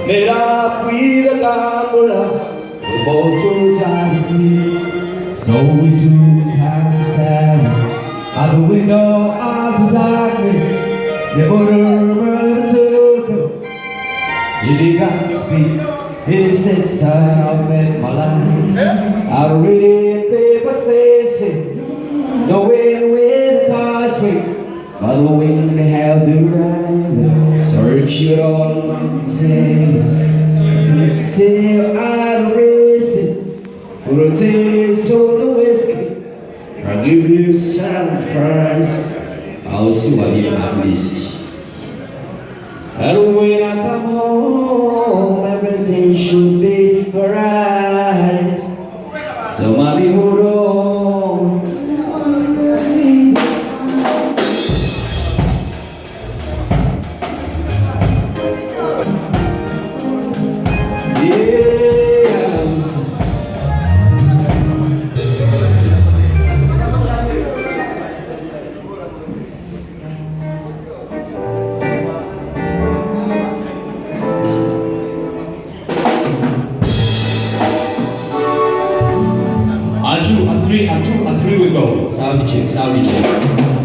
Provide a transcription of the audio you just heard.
Made up with a gambler. We're both too tired to sleep, so we too tired to stand out the window of the darkness. The border took you began to speak. He said, son, I've met my life. I read it paper spaces, the wind with the cards ring, by the wind they have the rise. So if you don't mind saying, say I'd race it for a taste of the whiskey. I'll give you some price. I'll see what you at least. And when I come home, everything should be alright. So mommy, hold on. A two, a three we go. Sound check, sound check.